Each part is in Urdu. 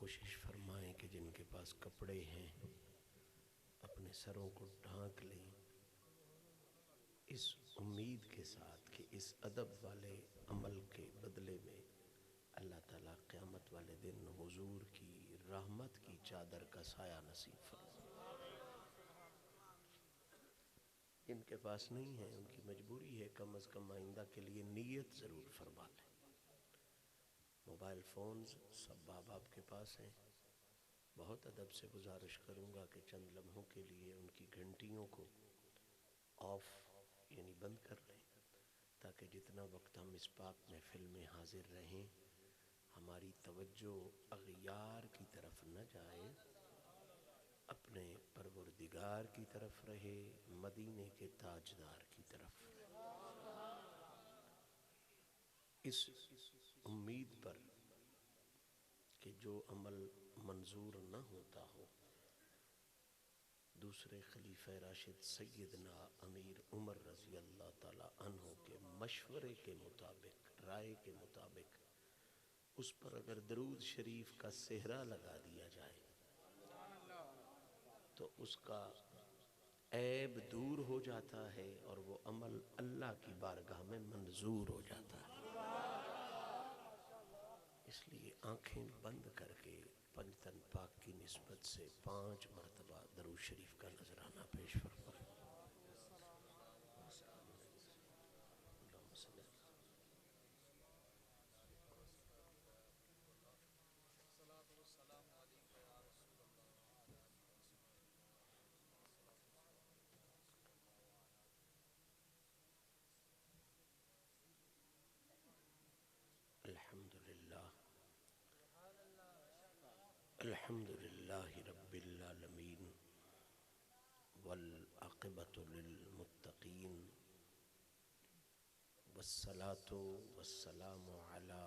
کوشش فرمائیں کہ جن کے پاس کپڑے ہیں اپنے سروں کو ڈھانک لیں، اس امید کے ساتھ کہ اس ادب والے عمل کے بدلے میں اللہ تعالیٰ قیامت والے دن حضور کی رحمت کی چادر کا سایہ نصیب فرمائے۔ جن کے پاس نہیں ہے ان کی مجبوری ہے، کم از کم آئندہ کے لیے نیت ضرور فرما لیں۔ موبائل فونز سب ماں باپ کے پاس ہیں، بہت ادب سے گزارش کروں گا کہ چند لمحوں کے لیے ان کی گھنٹیوں کو آف یعنی بند کر لیں، تاکہ جتنا وقت ہم اس پاک محفل میں حاضر رہیں ہماری توجہ اغیار کی طرف نہ جائے، اپنے پروردگار کی طرف رہے، مدینے کے تاجدار کی طرف رہے۔ اس امید پر کہ جو عمل منظور نہ ہوتا ہو، دوسرے خلیفہ راشد سیدنا امیر عمر رضی اللہ تعالی عنہ کے مشورے کے مطابق، رائے کے مطابق اس پر اگر درود شریف کا صحرا لگا دیا جائے تو اس کا عیب دور ہو جاتا ہے اور وہ عمل اللہ کی بارگاہ میں منظور ہو جاتا ہے۔ اس لیے آنکھیں بند کر کے پنجتن پاک کی نسبت سے 5 مرتبہ درود شریف کا نذرانہ پیش فرمائیں۔ الحمد للہ رب العالمین والعاقبۃ للمتقین والصلاة والسلام علی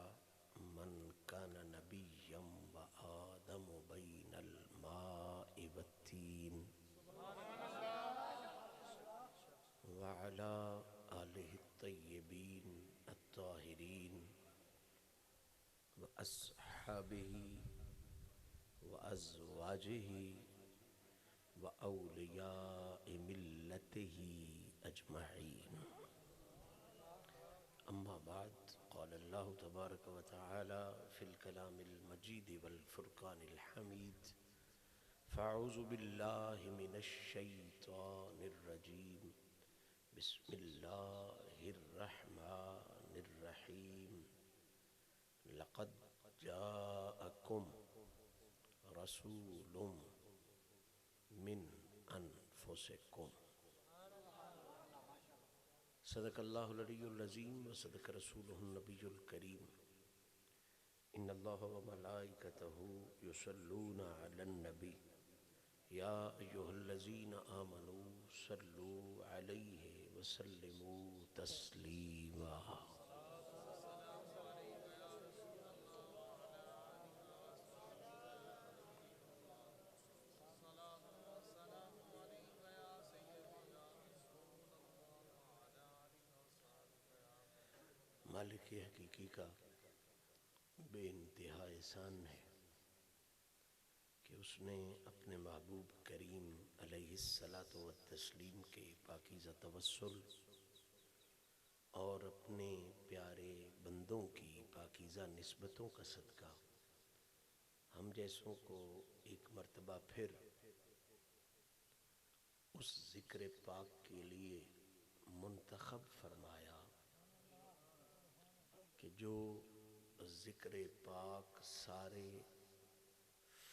من کان نبیا وآدم بین الماء والتین وعلی آلہ الطیبین الطاہرین واصحابہ وازواجہ واولیاء ملتہ اجمعین۔ اما بعد، قال اللہ تبارک و تعالی فی الکلام المجید والفرقان الحمید، فاعوذ باللہ من الشیطان الرجیم، بسم اللہ الرحمن الرحیم، لقد جاءکم رسول من انفسکم، صدق اللہ العلی العظیم و صدق رسولہ النبی الکریم۔ ان اللہ و ملائکتہ یصلون علی النبی یا ایہا الذین آمنوا صلوا علیہ وسلموا تسلیما۔ مالک حقیقی کا بے انتہا احسان ہے کہ اس نے اپنے محبوب کریم علیہ الصلاۃ والتسلیم کے پاکیزہ توسل اور اپنے پیارے بندوں کی پاکیزہ نسبتوں کا صدقہ ہم جیسوں کو ایک مرتبہ پھر اس ذکر پاک کے لیے منتخب فرمایا کہ جو ذکر پاک سارے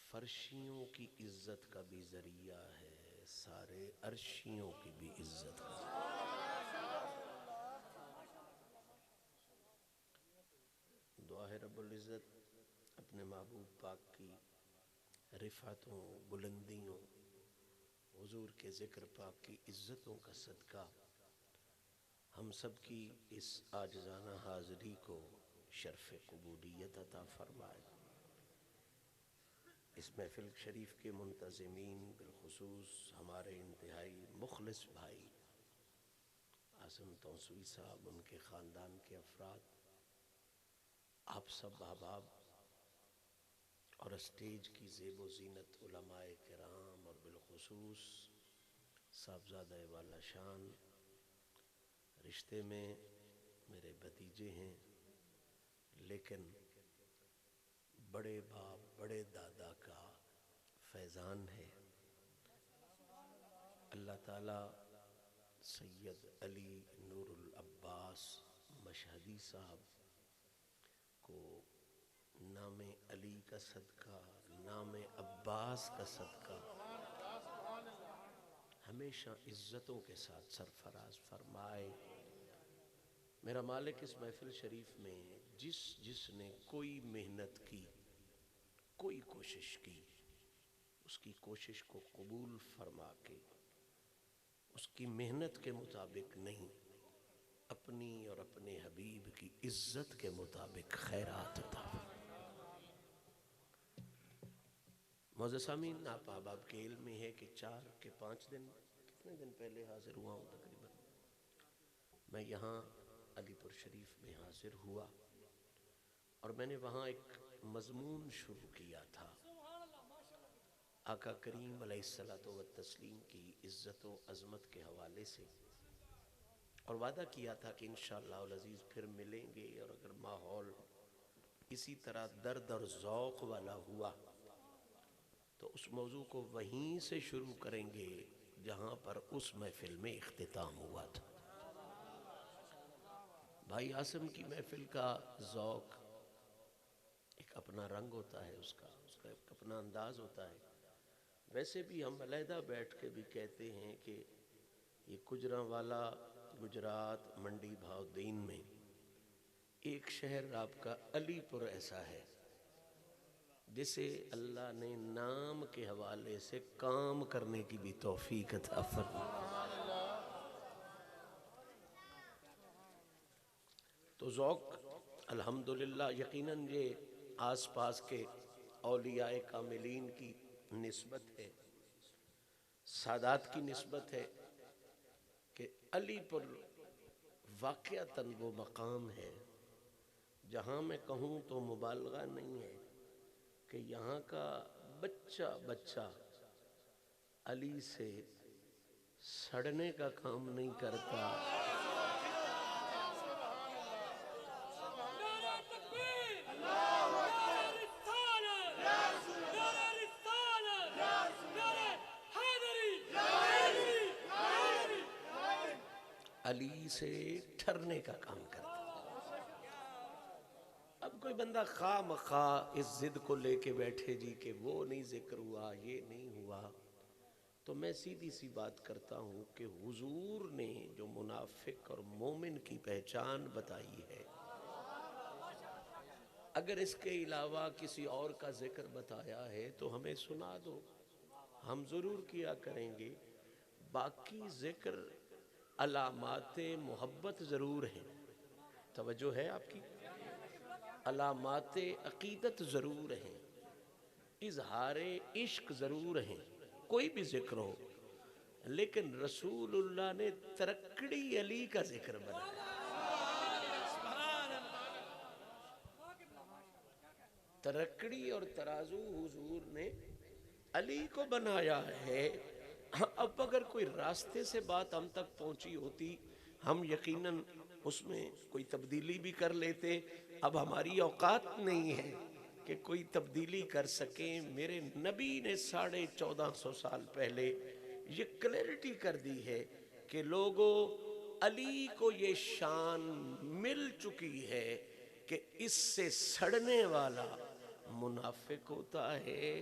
فرشیوں کی عزت کا بھی ذریعہ ہے، سارے عرشیوں کی بھی عزت کا ذریعہ۔ دعا ہے رب العزت اپنے محبوب پاک کی رفعتوں، بلندیوں، حضور کے ذکر پاک کی عزتوں کا صدقہ ہم سب کی اس عاجزانہ حاضری کو شرف قبولیت عطا فرمائے۔ اس محفل شریف کے منتظمین، بالخصوص ہمارے انتہائی مخلص بھائی عاصم توسوئی صاحب، ان کے خاندان کے افراد، آپ سب احباب اور اسٹیج کی زیب و زینت علماء کرام اور بالخصوص صاحبزادہ والا شان رشتے میں میرے بھتیجے ہیں، لیکن بڑے باپ بڑے دادا کا فیضان ہے۔ اللہ تعالیٰ سید علی نور العباس مشہدی صاحب کو نام علی کا صدقہ، نام عباس کا صدقہ ہمیشہ عزتوں کے ساتھ سرفراز فرمائے۔ میرا مالک اس محفل شریف میں جس نے کوئی محنت کی، کوئی کوشش کی، اس کی کوشش کو قبول فرما کے اس کی محنت کے مطابق نہیں، اپنی اور اپنے حبیب کی عزت کے مطابق خیرات عطا فرمائے۔ معزز سامعین، آپ احباب کے علم میں ہے کہ 4 کے 5 دن، کتنے دن پہلے حاضر ہوا ہوں تقریباً، میں یہاں علی پور شریف میں حاضر ہوا اور میں نے وہاں ایک مضمون شروع کیا تھا، آقا کریم علیہ الصلوۃ والتسلیم کی عزت و عظمت کے حوالے سے، اور وعدہ کیا تھا کہ انشاءاللہ العزیز پھر ملیں گے، اور اگر ماحول اسی طرح درد اور ذوق والا ہوا تو اس موضوع کو وہیں سے شروع کریں گے جہاں پر اس محفل میں اختتام ہوا تھا۔ بھائی عاصم کی محفل کا ذوق ایک اپنا رنگ ہوتا ہے، اس کا ایک اپنا انداز ہوتا ہے۔ ویسے بھی ہم علیحدہ بیٹھ کے بھی کہتے ہیں کہ یہ گجرانوالا گجرات منڈی بہاؤدین میں ایک شہر آپ کا علی پور ایسا ہے جسے اللہ نے نام کے حوالے سے کام کرنے کی بھی توفیق عطا فرمائی۔ تو ذوق الحمدللہ یقیناً یہ آس پاس کے اولیاء کاملین کی نسبت ہے، سادات کی نسبت ہے کہ علی پر واقعتاً وہ مقام ہے جہاں میں کہوں تو مبالغہ نہیں ہے کہ یہاں کا بچہ علی سے سڑنے کا کام نہیں کرتا۔ علی سے ٹھرنے کا کام کرتا۔ اب کوئی بندہ خواہ مخواہ اس ضد کو لے کے بیٹھے جی کہ وہ نہیں ذکر ہوا، یہ نہیں ہوا، تو میں سیدھی سی بات کرتا ہوں کہ حضور نے جو منافق اور مومن کی پہچان بتائی ہے، اگر اس کے علاوہ کسی اور کا ذکر بتایا ہے تو ہمیں سنا دو، ہم ضرور کیا کریں گے۔ باقی ذکر علامات محبت ضرور ہیں، توجہ ہے آپ کی، علامات عقیدت ضرور ہیں، اظہار عشق ضرور ہیں، کوئی بھی ذکر ہو، لیکن رسول اللہ نے ترکڑی علی کا ذکر بنایا۔ ترکڑی اور ترازو حضور نے علی کو بنایا ہے۔ اب اگر کوئی راستے سے بات ہم تک پہنچی ہوتی، ہم یقیناً اس میں کوئی تبدیلی بھی کر لیتے، اب ہماری اوقات نہیں ہے کہ کوئی تبدیلی کر سکیں۔ میرے نبی نے 1450 سال پہلے یہ کلیئرٹی کر دی ہے کہ لوگوں، علی کو یہ شان مل چکی ہے کہ اس سے سڑنے والا منافق ہوتا ہے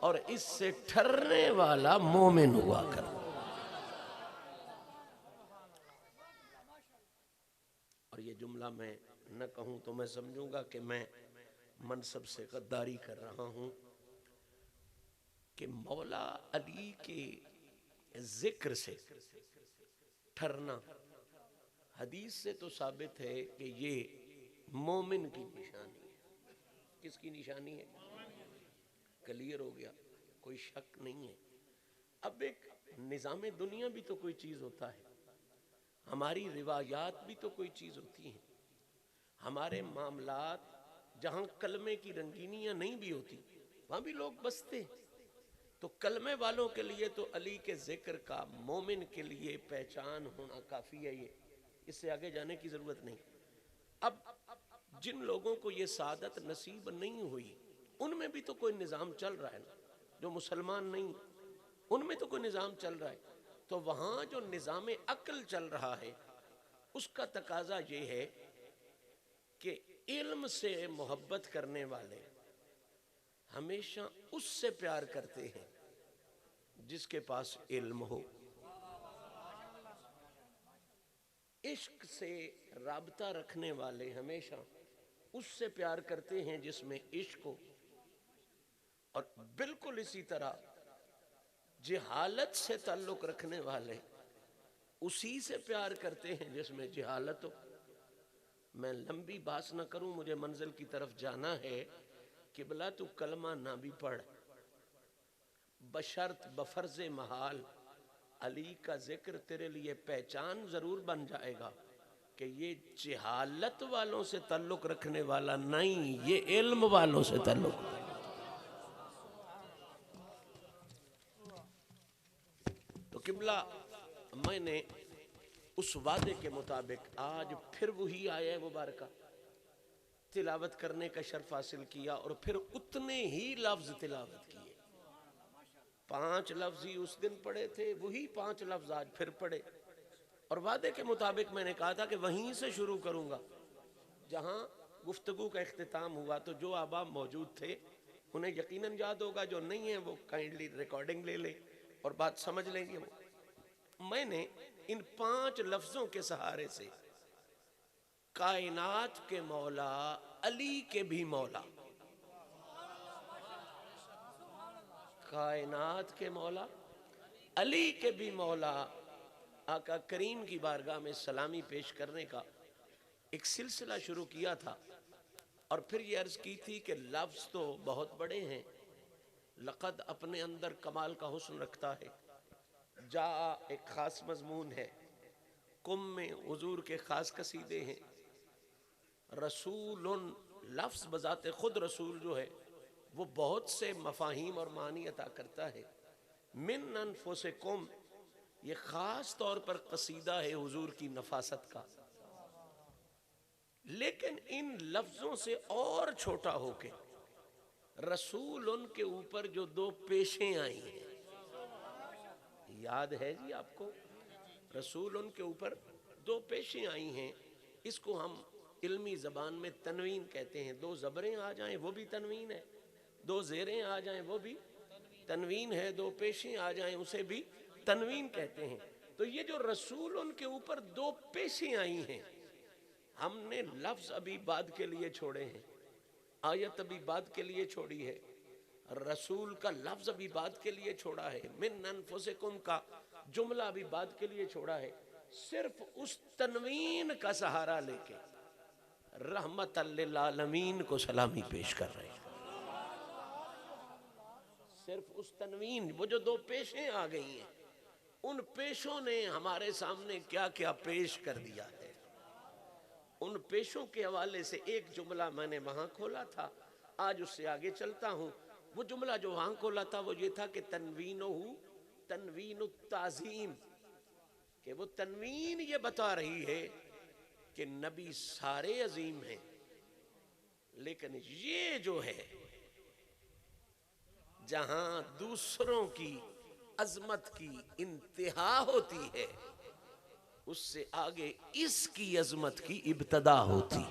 اور اس سے ٹھرنے والا مومن ہوا کرتا۔ اور یہ جملہ میں نہ کہوں تو میں سمجھوں گا کہ میں منصب سے غداری کر رہا ہوں، کہ مولا علی کے ذکر سے ٹھرنا حدیث سے تو ثابت ہے کہ یہ مومن کی نشانی ہے۔ کس کی نشانی ہے؟ کلیئر ہو گیا، کوئی شک نہیں ہے۔ اب ایک نظام دنیا بھی تو کوئی چیز ہوتا ہے، ہماری روایات بھی تو کوئی چیز ہوتی ہیں، ہمارے معاملات جہاں کلمے کی رنگینیاں نہیں بھی ہوتی، وہاں بھی لوگ بستے. تو کلمے والوں کے لیے تو علی کے ذکر کا مومن کے لیے پہچان ہونا کافی ہے. یہ اس سے آگے جانے کی ضرورت نہیں. اب جن لوگوں کو یہ سعادت نصیب نہیں ہوئی ان میں بھی تو کوئی نظام چل رہا ہے نا. جو مسلمان نہیں ان میں تو کوئی نظام چل رہا ہے. تو وہاں جو نظام عقل چل رہا ہے اس کا تقاضا یہ ہے کہ علم سے محبت کرنے والے ہمیشہ اس سے پیار کرتے ہیں جس کے پاس علم ہو. عشق سے رابطہ رکھنے والے ہمیشہ اس سے پیار کرتے ہیں جس میں عشق ہو. اور بالکل اسی طرح جہالت سے تعلق رکھنے والے اسی سے پیار کرتے ہیں جس میں جہالت ہو. میں لمبی بات نہ کروں, مجھے منزل کی طرف جانا ہے. قبلہ تو کلمہ نہ بھی پڑھ, بشرط بفرض محال علی کا ذکر تیرے لیے پہچان ضرور بن جائے گا کہ یہ جہالت والوں سے تعلق رکھنے والا نہیں, یہ علم والوں سے تعلق. تو قبلہ میں نے اس وعدے کے مطابق آج پھر وہی آیا مبارکہ تلاوت کرنے کا شرف حاصل کیا, اور پھر اتنے ہی لفظ تلاوت کیے. 5 لفظ ہی اس دن پڑھے تھے, وہی 5 لفظ آج پھر پڑھے. اور وعدے کے مطابق میں نے کہا تھا کہ وہیں سے شروع کروں گا جہاں گفتگو کا اختتام ہوا. تو جو احباب موجود تھے انہیں یقیناً یاد ہوگا, جو نہیں ہیں وہ کائنڈلی ریکارڈنگ لے لیں اور بات سمجھ لیں گے. میں نے ان 5 لفظوں کے سہارے سے کائنات کے مولا علی کے بھی مولا, کائنات کے مولا علی کے بھی مولا آقا کریم کی بارگاہ میں سلامی پیش کرنے کا ایک سلسلہ شروع کیا تھا. اور پھر یہ عرض کی تھی کہ لفظ تو بہت بڑے ہیں, لقد اپنے اندر کمال کا حسن رکھتا ہے, جا ایک خاص مضمون ہے, کم میں حضور کے خاص قصیدے ہیں, رسول لفظ بذات خود رسول جو ہے وہ بہت سے مفاہیم اور معنی عطا کرتا ہے. من انفسکم یہ خاص طور پر قصیدہ ہے حضور کی نفاست کا, لیکن ان لفظوں سے اور چھوٹا ہو کے رسول ان کے اوپر جو 2 پیشیں آئی ہیں, یاد ہے جی آپ کو, رسول ان کے اوپر 2 پیشیں آئی ہیں. اس کو ہم علمی زبان میں تنوین کہتے ہیں. 2 زبریں آ جائیں وہ بھی تنوین ہے, 2 زیریں آ جائیں وہ بھی تنوین ہے, 2 پیشیں آ جائیں اسے بھی تنوین کہتے ہیں. تو یہ جو رسول ان کے اوپر 2 پیشیں آئی ہیں, ہم نے لفظ ابھی بعد کے لیے چھوڑے ہیں, آیت ابھی بعد کے لیے چھوڑی ہے, رسول کا لفظ ابھی بعد کے لیے چھوڑا ہے, من انفسکم کا جملہ ابھی بعد کے لیے چھوڑا ہے. صرف اس تنوین کا سہارا لے کے رحمت للعالمین کو سلامی پیش کر رہے ہیں. صرف اس تنوین, وہ جو 2 پیشیں آ گئی ہیں ان پیشوں نے ہمارے سامنے کیا کیا پیش کر دیا ہے. ان پیشوں کے حوالے سے ایک جملہ میں نے وہاں کھولا تھا, آج اس سے آگے چلتا ہوں. وہ جملہ جو وہاں کھولا تھا وہ یہ تھا کہ تنوینہ تنوین التعظیم, کہ وہ تنوین یہ بتا رہی ہے کہ نبی سارے عظیم ہیں, لیکن یہ جو ہے جہاں دوسروں کی عظمت کی انتہا ہوتی ہے اس سے آگے اس کی عظمت کی ابتدا ہوتی.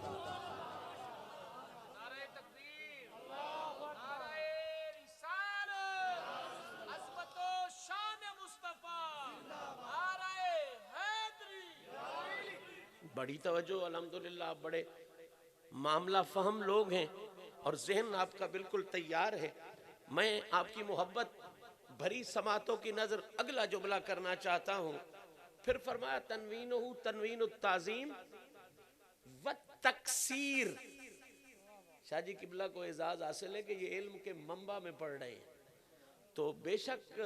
بڑی توجہ, الحمدللہ آپ بڑے معاملہ فہم لوگ ہیں اور ذہن آپ کا بالکل تیار ہے. میں آپ کی محبت بھری سماعتوں کی نظر اگلا جملہ کرنا چاہتا ہوں. پھر فرمایا تنوینہ تنوین التعظیم والتکسیر. شاہ جی قبلہ کو اعزاز حاصل ہے کہ یہ علم کے منبع میں پڑھ رہے ہیں, تو بے شک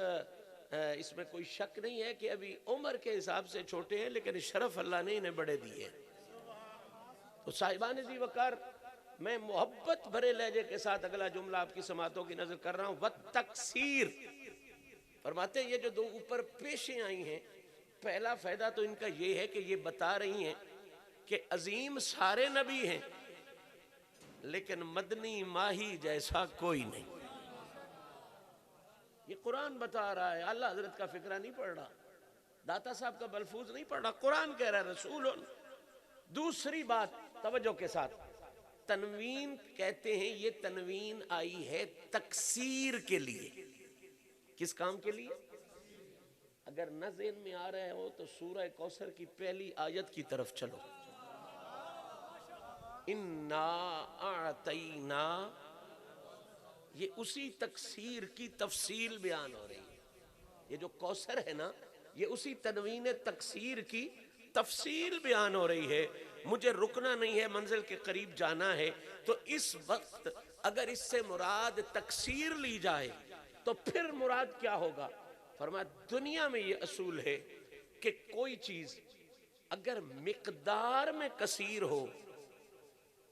اس میں کوئی شک نہیں ہے کہ ابھی عمر کے حساب سے چھوٹے ہیں, لیکن شرف اللہ نے انہیں بڑے دیے. تو صاحبان ذی وقار میں محبت بھرے لہجے کے ساتھ اگلا جملہ آپ کی سماعتوں کی نظر کر رہا ہوں. وَالتَّقْصِيرِ فرماتے ہیں یہ جو دو اوپر پیشیں آئی ہیں، پہلا فائدہ تو ان کا یہ ہے کہ یہ بتا رہی ہیں کہ عظیم سارے نبی ہیں لیکن مدنی ماہی جیسا کوئی نہیں. یہ قرآن بتا رہا ہے، اللہ حضرت کا فقرہ نہیں پڑھ رہا، داتا صاحب کا بلفوظ نہیں پڑھ رہا، قرآن کہہ رہا ہے رسول. دوسری بات توجہ کے ساتھ، تنوین کہتے ہیں یہ تنوین آئی ہے تکسیر کے لیے. کس کام کے لیے؟ اگر نہ ذہن میں آ رہے ہو تو سورہ کوثر کی پہلی آیت کی طرف چلو. اِنَّا أَعْطَيْنَا، یہ اسی تکسیر کی تفصیل بیان ہو رہی ہے. یہ جو کوثر ہے نا، یہ اسی تنوین تکسیر کی تفصیل بیان ہو رہی ہے. مجھے رکنا نہیں ہے، منزل کے قریب جانا ہے. تو اس وقت اگر اس سے مراد تکسیر لی جائے تو پھر مراد کیا ہوگا؟ فرمایا دنیا میں یہ اصول ہے کہ کوئی چیز اگر مقدار میں کثیر ہو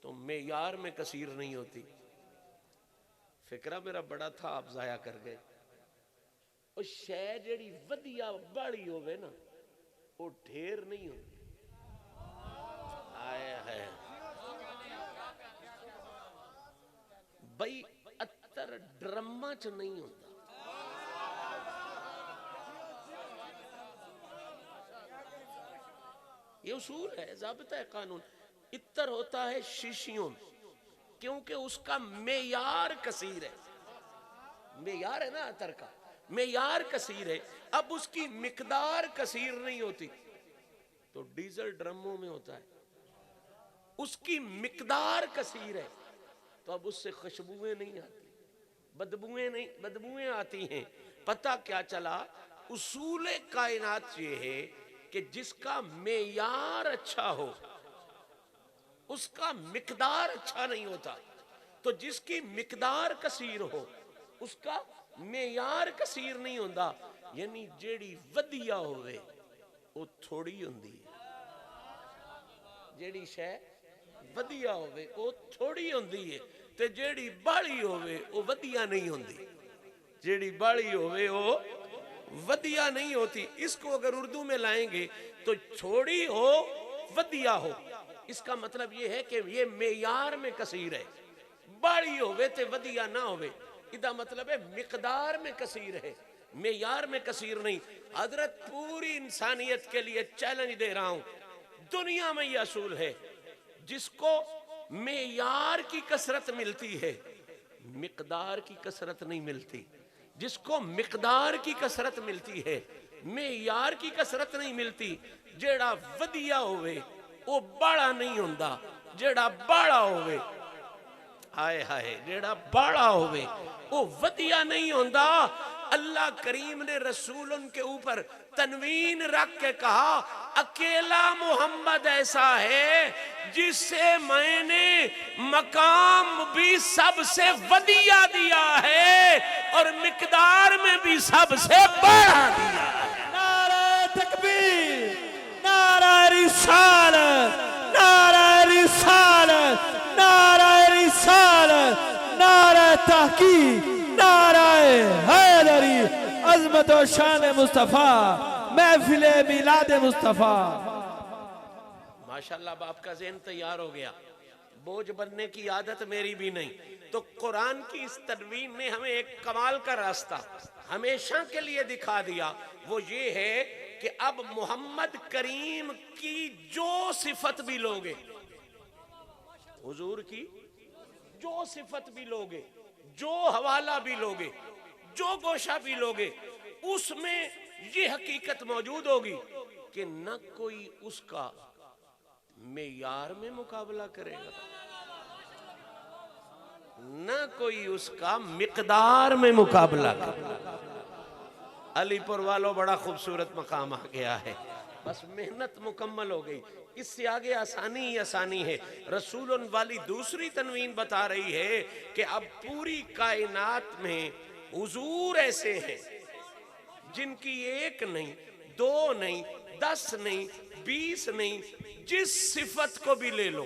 تو معیار میں کثیر نہیں ہوتی. فکرہ میرا بڑا تھا، آپ ضائع کر گئے. وہ شے جڑی ودیا بڑی ہوئے نا، وہ ڈھیر نہیں ہوتی. آئے ہے بھئی اتر ڈرمہ چ نہیں ہوتا. یہ اصول ہے، ضابطہ ہے، قانون. اتر ہوتا ہے شیشیوں میں کیونکہ اس کا معیار کثیر ہے. معیار ہے نا اتر کا، معیار کثیر ہے. اب اس کی مقدار کثیر نہیں ہوتی تو ڈیزل ڈرموں میں ہوتا ہے. اس کی مقدار کثیر ہے تو اب اس سے خوشبوئیں نہیں آتی، بدبوئیں آتی ہیں. پتہ کیا چلا؟ اصول کائنات یہ ہے کہ جس کا معیار اچھا ہو اس کا مقدار اچھا نہیں ہوتا. تو جس کی مقدار کثیر ہو اس کا معیار کثیر نہیں ہوتا. یعنی جیڑی ودیا ہوئے وہ تھوڑی ہوندی ہے، جیڑی شے ودیا ہوئے وہ تھوڑی ہوندی ہے. تے جیڑی باڑی ہوئے وہ ودیا نہیں ہوندی، جیڑی باڑی ہوئے وہ ودیا نہیں ہوتی. اس کو اگر اردو میں لائیں گے تو چھوڑی ہو ودیا ہو، اس کا مطلب یہ ہے کہ یہ معیار میں کثیر ہے. باڑی ہوئے تے ودیا نہ ہوئے، ادا مطلب ہے مقدار میں کثیر ہے، معیار میں کثیر نہیں. حضرت پوری انسانیت کے لیے چیلنج دے رہا ہوں، دنیا میں یہ اصول ہے جس کو معیار کی کثرت ملتی ہے مقدار کی کثرت نہیں ملتی. جس کو مقدار کی کثرت ملتی ہے معیار کی کثرت نہیں ملتی. جیڑا ودیا ہوئے وہ باڑا نہیں ہوندا، جیڑا باڑا ہوئے ہائے ہائے جیڑا باڑا ہوئے وہ ودیا نہیں ہوندا. اللہ کریم نے رسول ان کے اوپر تنوین رکھ کے کہا اکیلا محمد ایسا ہے جس سے میں نے مقام بھی سب سے ودیا دیا ہے اور مقدار میں بھی سب سے بڑا دیا ہے. نعرہ تکبیر، نعرہ رسالت، نعرہ رسالت، نعرہ رسالت، نعرہ تحقیق، نعرہ حیدری. عظمت و شان مصطفیٰ، محفل میلاد مصطفیٰ. ماشاءاللہ اب آپ کا ذہن تیار ہو گیا. بوجھ بننے کی عادت میری بھی نہیں. تو قرآن کی اس تنوین نے ہمیں ایک کمال کا راستہ ہمیشہ کے لیے دکھا دیا. وہ یہ ہے کہ اب محمد کریم کی جو صفت بھی لوگے، حضور کی جو صفت بھی لوگے، جو حوالہ بھی لوگے، جو گوشہ بھی لوگے، اس میں یہ حقیقت موجود ہوگی کہ نہ کوئی اس کا معیار میں مقابلہ کرے گا، نہ کوئی اس کا مقدار میں مقابلہ کرے گا. علی پور والوں بڑا خوبصورت مقام آ گیا ہے، بس محنت مکمل ہو گئی. اس سے آگے آسانی ہی آسانی ہے. رسول والی دوسری تنوین بتا رہی ہے کہ اب پوری کائنات میں حضور ایسے ہیں جن کی ایک نہیں، دو نہیں، 10 نہیں، 20 نہیں، جس صفت کو بھی لے لو،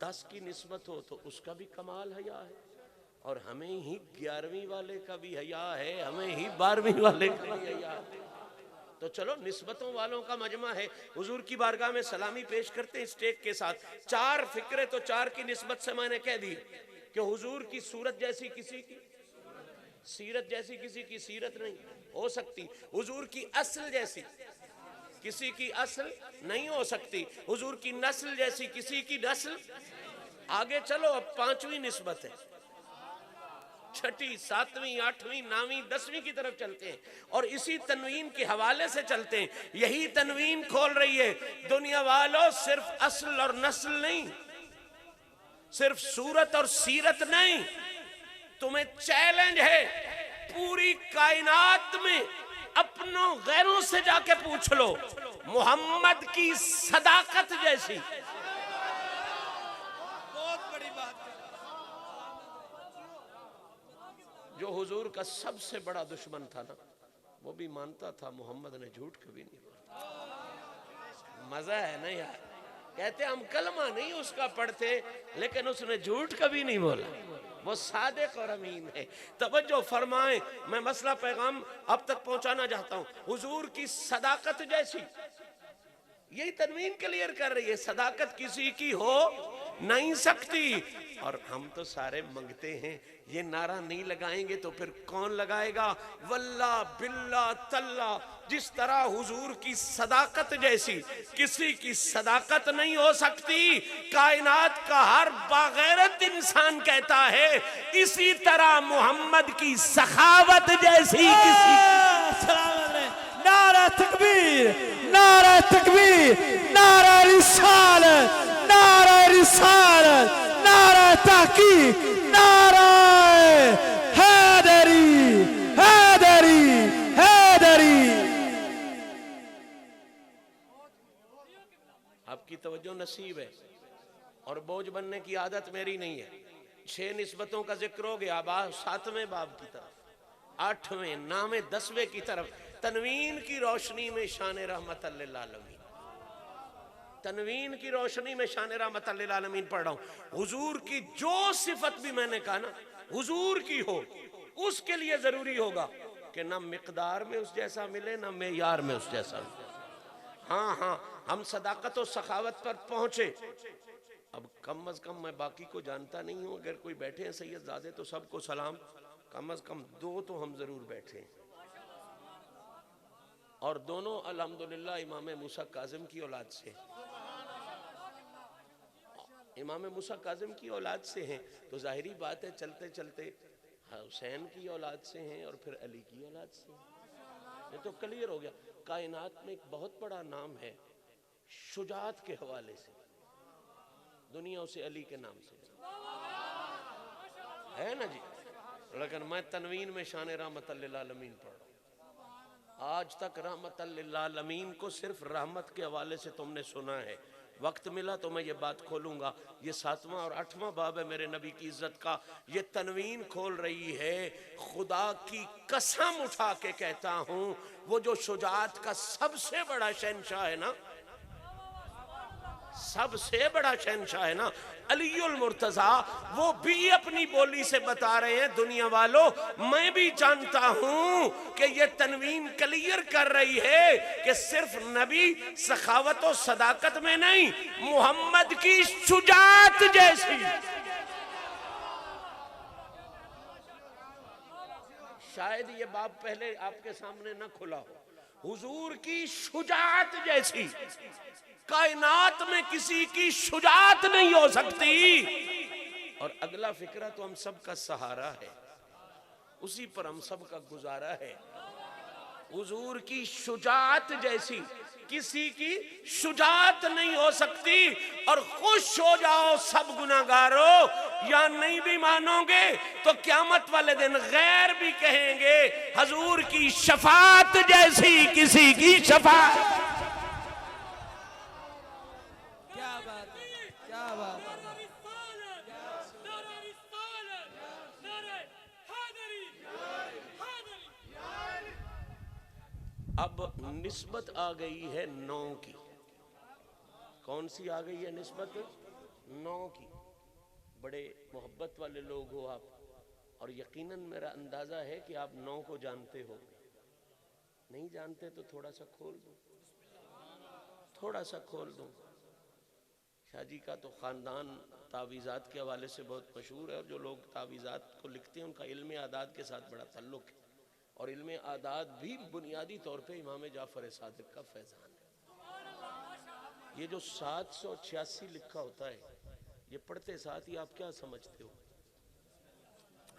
10 کی نسبت ہو تو اس کا بھی کمال حیا ہے، اور ہمیں ہی 11ویں والے کا بھی حیا ہے، ہمیں ہی 12ویں والے کا بھی حیا ہے۔ تو چلو نسبتوں والوں کا مجمع ہے، حضور کی بارگاہ میں سلامی پیش کرتے ہیں اسٹیک کے ساتھ۔ 4 فکرے تو 4 کی نسبت سے میں نے کہہ دی کہ حضور کی صورت جیسی کسی کی سیرت جیسی کسی کی سیرت نہیں ہو سکتی، حضور کی اصل جیسی کسی کی اصل نہیں ہو سکتی، حضور کی نسل جیسی کسی کی نسل۔ آگے چلو اب 5ویں نسبت ہے، 6، 7، 8، 9، 10ویں کی طرف چلتے ہیں، اور اسی تنوین کے حوالے سے چلتے ہیں۔ یہی تنوین کھول رہی ہے دنیا والوں، صرف اصل اور نسل نہیں، صرف صورت اور سیرت نہیں، تمہیں چیلنج ہے پوری کائنات میں اپنوں غیروں سے جا کے پوچھ لو، محمد کی صداقت جیسی بہت بڑی بات ہے۔ جو حضور کا سب سے بڑا دشمن تھا نا، وہ بھی مانتا تھا محمد نے جھوٹ کبھی نہیں بولا۔ مزہ ہے نا یار، کہتے ہم کلمہ نہیں اس کا پڑھتے، لیکن اس نے جھوٹ کبھی نہیں بولا، وہ صادق اور امین ہے۔ توجہ فرمائیں، میں مسئلہ پیغام اب تک پہنچانا چاہتا ہوں۔ حضور کی صداقت جیسی، یہی تنوین کلیئر کر رہی ہے، صداقت کسی کی ہو نہیں سکتی۔ اور ہم تو سارے منگتے ہیں، یہ نعرہ نہیں لگائیں گے تو پھر کون لگائے گا؟ واللہ باللہ تاللہ، جس طرح حضور کی صداقت جیسی کسی کی صداقت نہیں ہو سکتی، کائنات کا ہر باغیرت انسان کہتا ہے، اسی طرح محمد کی سخاوت جیسی کسی سلام علیہ، نعرہ تکبیر، نعرہ تکبیر، نعرہ رسالت، نعرہ رسالت، نعرہ تحقیق، نعرہ حیدری، حیدری، حیدری۔ آپ کی توجہ نصیب ہے، اور بوجھ بننے کی عادت میری نہیں ہے۔ 6 نسبتوں کا ذکر ہو گیا، اب 7ویں باب کی طرف، 8ویں، 9ویں، 10ویں کی طرف، تنوین کی روشنی میں شان رحمت للعالمین، تنوین کی روشنی میں شان رحمت للعالمین پڑھ رہا ہوں۔ حضور کی جو صفت بھی میں نے کہا نا حضور کی ہو، اس کے لیے ضروری ہوگا کہ نہ مقدار میں اس جیسا ملے، نہ معیار میں اس جیسا ملے۔ ہاں ہم صداقت و سخاوت پر پہنچے۔ اب کم از کم میں باقی کو جانتا نہیں ہوں، اگر کوئی بیٹھے ہیں سید زادے تو سب کو سلام، کم از کم 2 تو ہم ضرور بیٹھے ہیں، اور دونوں الحمدللہ امام موسیٰ کاظم کی اولاد سے، امام موسیٰ کاظم کی اولاد سے ہیں، تو ظاہری بات ہے چلتے چلتے حسین کی اولاد سے ہیں اور پھر علی کی اولاد سے ہیں۔ یہ تو کلیئر ہو گیا۔ کائنات میں ایک بہت بڑا نام ہے شجاعت کے حوالے سے، دنیا اسے علی کے نام سے ہے نا جی، لیکن میں تنوین میں شان رحمت للعالمین پڑھ رہا ہوں۔ آج تک رحمت للعالمین کو صرف رحمت کے حوالے سے تم نے سنا ہے، وقت ملا تو میں یہ بات کھولوں گا۔ یہ 7واں اور 8واں باب ہے میرے نبی کی عزت کا، یہ تنوین کھول رہی ہے۔ خدا کی قسم اٹھا کے کہتا ہوں، وہ جو شجاعت کا سب سے بڑا شہنشاہ ہے نا، سب سے بڑا شہنشاہ ہے نا، علی المرتضیٰ، وہ بھی اپنی بولی سے بتا رہے ہیں دنیا والوں، میں بھی جانتا ہوں کہ یہ تنوین کلیئر کر رہی ہے کہ صرف نبی سخاوت و صداقت میں نہیں، محمد کی شجاعت جیسی۔ شاید یہ باب پہلے آپ کے سامنے نہ کھلا ہو، حضور کی شجاعت جیسی کائنات میں کسی کی شجاعت نہیں ہو سکتی۔ اور اگلا فکرہ تو ہم سب کا سہارا ہے، اسی پر ہم سب کا گزارا ہے۔ حضور کی شجاعت جیسی کسی کی شجاعت نہیں ہو سکتی۔ اور خوش ہو جاؤ سب گناہگارو، یا نہیں بھی مانو گے تو قیامت والے دن غیر بھی کہیں گے حضور کی شفاعت جیسی کسی کی شفاعت۔ کیا بات ہے، کیا بات ہے۔ اب نسبت آ گئی ہے 9 کی، کون سی آ گئی ہے نسبت؟ 9 کی۔ بڑے محبت والے لوگ ہو آپ، اور یقیناً میرا اندازہ ہے کہ آپ 9 کو جانتے ہو. نہیں جانتے تو تھوڑا سا کھول دوں، تھوڑا سا کھول دوں. شاہ جی کا تو خاندان تعویذات کے حوالے سے بہت مشہور ہے، اور جو لوگ تعویذات کو لکھتے ہیں ان کا علم اعداد کے ساتھ بڑا تعلق ہے، اور علم اعداد بھی بنیادی طور پہ امام جعفر صادق کا فیضان ہے. یہ جو 786 لکھا ہوتا ہے، یہ پڑھتے ساتھ ہی آپ کیا سمجھتے ہو؟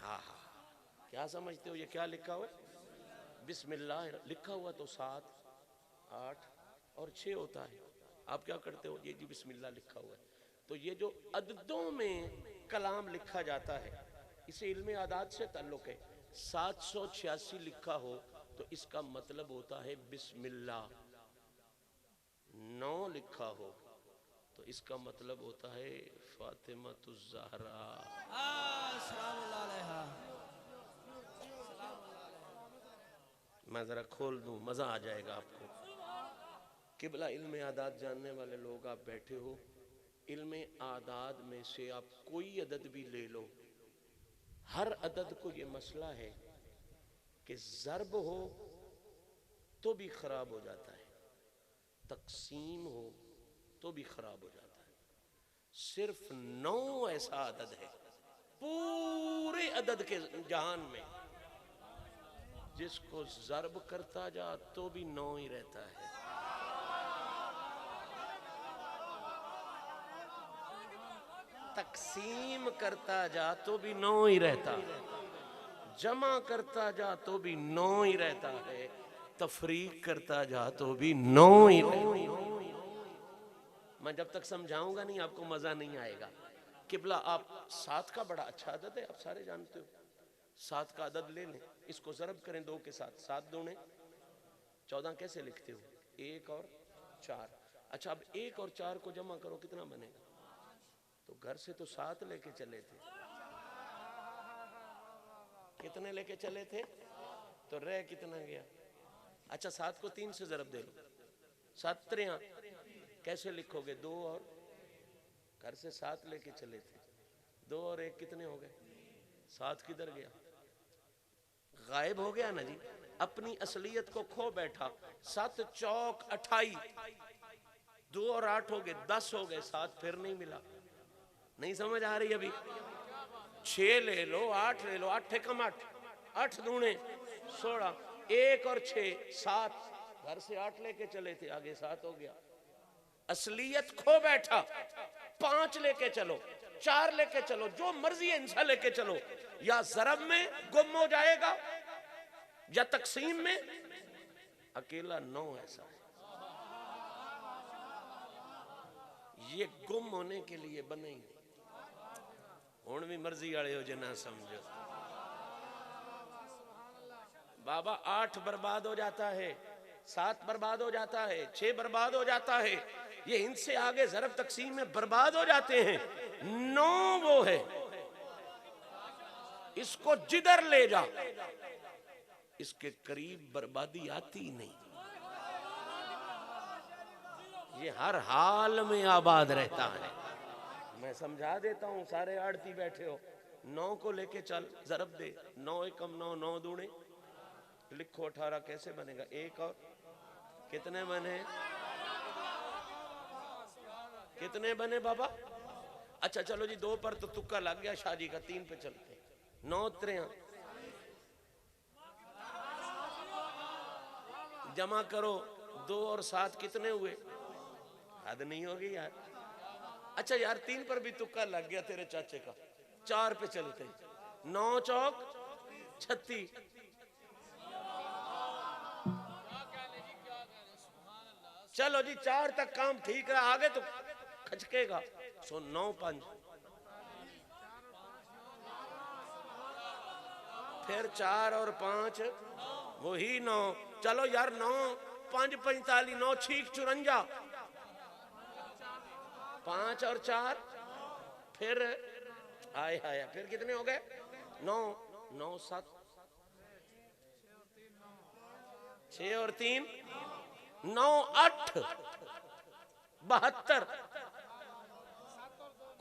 ہاں ہاں، کیا سمجھتے ہو؟ یہ کیا لکھا ہوا ہے؟ بسم اللہ لکھا ہوا تو 7 8 اور 6 ہوتا ہے. آپ کیا کرتے ہو؟ یہ جی بسم اللہ لکھا ہوا ہے. تو یہ جو عددوں میں کلام لکھا جاتا ہے اسے علم اعداد سے تعلق ہے. 786 لکھا ہو تو اس کا مطلب ہوتا ہے بسم اللہ. 9 لکھا ہو تو اس کا مطلب ہوتا ہے فاطمہ الزہرا. سلام اللہ علیہ. میں ذرا کھول دوں، مزہ آ جائے گا آپ کو. قبلہ علم اعداد جاننے والے لوگ آپ بیٹھے ہو، علم اعداد میں سے آپ کوئی عدد بھی لے لو، ہر عدد کو یہ مسئلہ ہے کہ ضرب ہو تو بھی خراب ہو جاتا ہے، تقسیم ہو تو بھی خراب ہو جاتا ہے. صرف 9 ایسا عدد ہے پورے عدد کے جہان میں جس کو ضرب کرتا جا تو بھی 9 ہی رہتا ہے، تقسیم کرتا جا تو بھی 9 ہی رہتا ہے، جمع کرتا جا تو بھی 9 ہی رہتا ہے، تفریق کرتا جا تو بھی 9 ہی رہتا ہے. میں جب تک سمجھاؤں گا نہیں آپ کو مزہ نہیں آئے گا. قبلہ آپ 7 کا بڑا اچھا عدد ہے، آپ سارے جانتے ہو. 7 کا عدد لے لیں، اس کو ضرب کریں 2 کے ساتھ، 7 دونے 14 کیسے لکھتے ہو؟ 1 اور 4. اچھا اب 1 اور 4 کو جمع کرو کتنا بنے گا؟ تو گھر سے تو 7 لے کے چلے تھے، کتنے لے کے چلے تھے؟ تو رہ کتنا گیا؟ اچھا 7 کو 3 سے ضرب دے لو، 7 تریاں کیسے لکھو گے؟ 2 اور گھر سے 7 لے کے چلے تھے، 2 اور 1 کتنے ہو گئے؟ 7 کدھر گیا؟ غائب ہو گیا نا جی، اپنی اصلیت کو کھو بیٹھا. 7 چوک 28، 2 اور 8 ہو گئے 10 ہو گئے، 7 پھر نہیں ملا. نہیں سمجھ آ رہی ابھی؟ 6 لے لو، 8 لے لو، 8 کم 8، 8 دونے 16، 1 اور 6 7، گھر سے 8 لے کے چلے تھے، آگے 7 ہو گیا. اصلیت کھو بیٹھا. 5 لے کے چلو، 4 لے کے چلو، جو مرضی انسا لے کے چلو، یا ضرب میں گم ہو جائے گا یا تقسیم میں. اکیلا 9 ایسا ہے، یہ گم ہونے کے لیے بنے ہی نہیں. ہون بھی مرضی آڑے ہو جنا سمجھو. بابا 8 برباد ہو جاتا ہے، 7 برباد ہو جاتا ہے، 6 برباد ہو جاتا ہے، یہ ان سے آگے ضرب تقسیم میں برباد ہو جاتے ہیں. 9 وہ ہے، اس کو جدھر لے جا اس کے قریب بربادی آتی نہیں، یہ ہر حال میں آباد رہتا ہے. میں سمجھا دیتا ہوں، سارے آڑتی بیٹھے ہو. 9 کو لے کے چل، ضرب دے. 9 کم 9، 9 دونے لکھو 18 کیسے بنے گا؟ 1 اور کتنے بنے؟ کتنے بنے بابا؟ اچھا چلو جی 2 پر تو تکا لگ گیا شاہ جی کا، 3 پہ چلتے. 9 تریاں جمع کرو، 2 اور 7 کتنے ہوئے؟ حد نہیں ہوگی یار. اچھا یار 3 پر بھی تکا لگ گیا تیرے چاچے کا، 4 پہ چلتے. 9 چوک 36، چلو جی 4 تک کام ٹھیک رہا، آگے تو کھچکے گا. 9 5، پھر 4 اور 5 وہی 9. چلو یار 9 5 45، 9 چھیک 54، 5 اور 4 پھر آیا پھر کتنے ہو گئے؟ 9 9 7، 6 اور 3 9 8 72.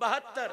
72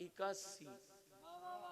81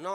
9।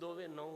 2 9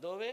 2